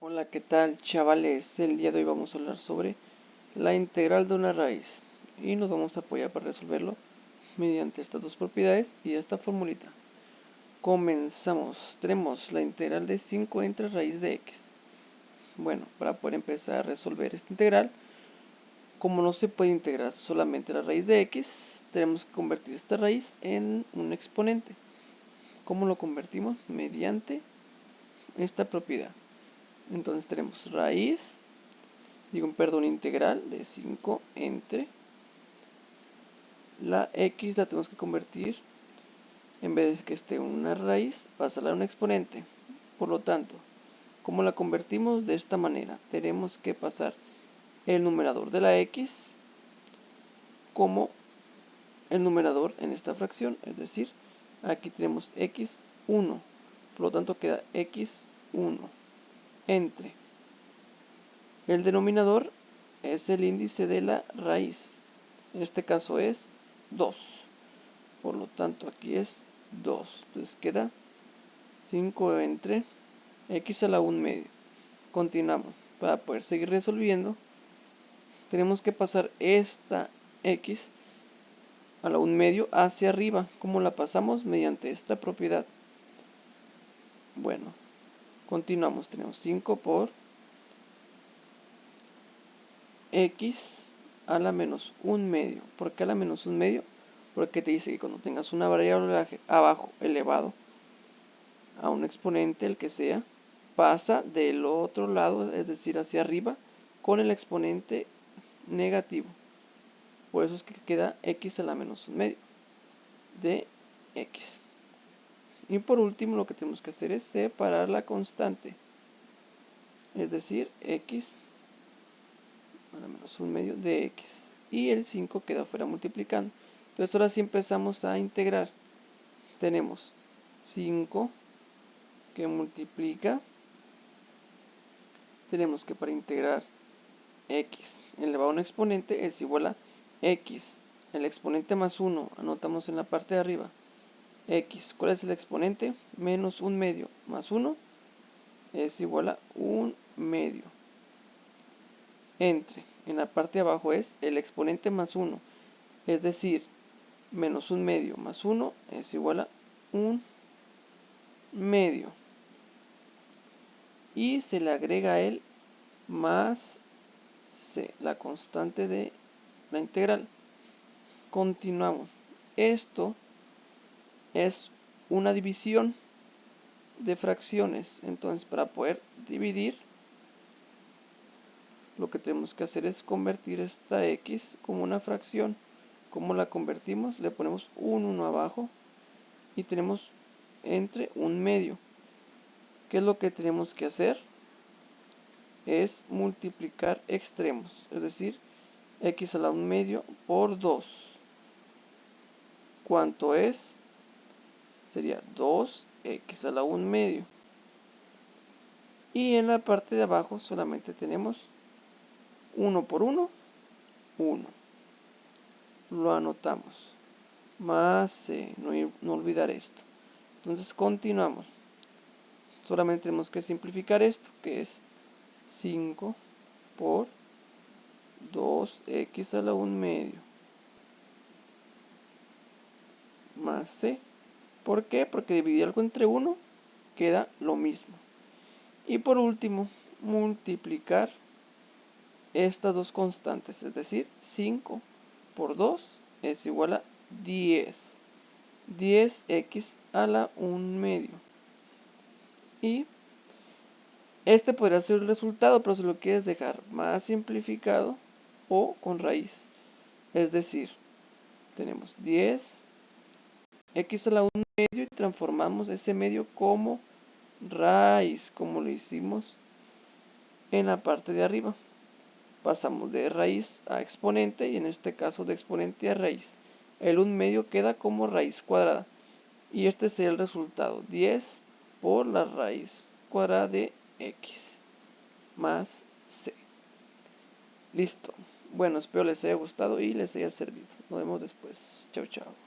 Hola, ¿qué tal, chavales? El día de hoy vamos a hablar sobre la integral de una raíz y nos vamos a apoyar para resolverlo mediante estas dos propiedades y esta formulita. Comenzamos. Tenemos la integral de 5 entre raíz de x. Bueno, para poder empezar a resolver esta integral, como no se puede integrar solamente la raíz de x, tenemos que convertir esta raíz en un exponente. ¿Cómo lo convertimos? Mediante esta propiedad. Entonces tenemos integral de 5 entre la x, la tenemos que convertir, en vez de que esté una raíz, pasarla a un exponente. Por lo tanto, ¿cómo la convertimos? De esta manera. Tenemos que pasar el numerador de la x como el numerador en esta fracción, es decir, aquí tenemos x1, por lo tanto queda x1 entre el denominador es el índice de la raíz, en este caso es 2, por lo tanto aquí es 2, entonces queda 5 entre x a la 1 medio. Continuamos. Para poder seguir resolviendo, tenemos que pasar esta x a la 1 medio hacia arriba. ¿Cómo la pasamos? Mediante esta propiedad. Bueno, continuamos. Tenemos 5 por x a la menos 1 medio. ¿Por qué a la menos 1 medio? Porque te dice que cuando tengas una variable abajo elevado a un exponente, el que sea, pasa del otro lado, es decir, hacia arriba, con el exponente negativo. Por eso es que queda x a la menos 1 medio de x. Y por último, lo que tenemos que hacer es separar la constante, es decir, x a la menos 1 medio de x. Y el 5 queda fuera multiplicando. Entonces ahora sí empezamos a integrar. Tenemos 5 que multiplica. Tenemos que para integrar x elevado a un exponente es igual a x, el exponente más 1, anotamos en la parte de arriba, x, ¿cuál es el exponente? Menos 1 medio más 1 es igual a 1 medio, entre, en la parte de abajo es el exponente más 1, es decir, menos 1 medio más 1 es igual a 1 medio, y se le agrega el más c, la constante de la integral. Continuamos. Esto es una división de fracciones. Entonces, para poder dividir, lo que tenemos que hacer es convertir esta x como una fracción. ¿Cómo la convertimos? Le ponemos un 1 abajo y tenemos entre 1 medio. ¿Qué es lo que tenemos que hacer? Es multiplicar extremos, es decir, x a la 1 medio por 2. ¿Cuánto es? Sería 2x a la 1 medio. Y en la parte de abajo solamente tenemos 1 por 1, 1. Lo anotamos. Más c, no olvidar esto. Entonces continuamos. Solamente tenemos que simplificar esto, que es 5 por 2x a la 1 medio. Más c. ¿Por qué? Porque dividir algo entre 1 queda lo mismo. Y por último, multiplicar estas dos constantes, es decir, 5 por 2 es igual a 10. 10x a la 1 medio. Y este podría ser el resultado, pero si lo quieres dejar más simplificado o con raíz. Es decir, tenemos 10x a la 1 medio y transformamos ese medio como raíz, como lo hicimos en la parte de arriba. Pasamos de raíz a exponente y en este caso de exponente a raíz. El 1 medio queda como raíz cuadrada. Y este sería el resultado, 10 por la raíz cuadrada de x más c. Listo. Bueno, espero les haya gustado y les haya servido. Nos vemos después. Chao, chao.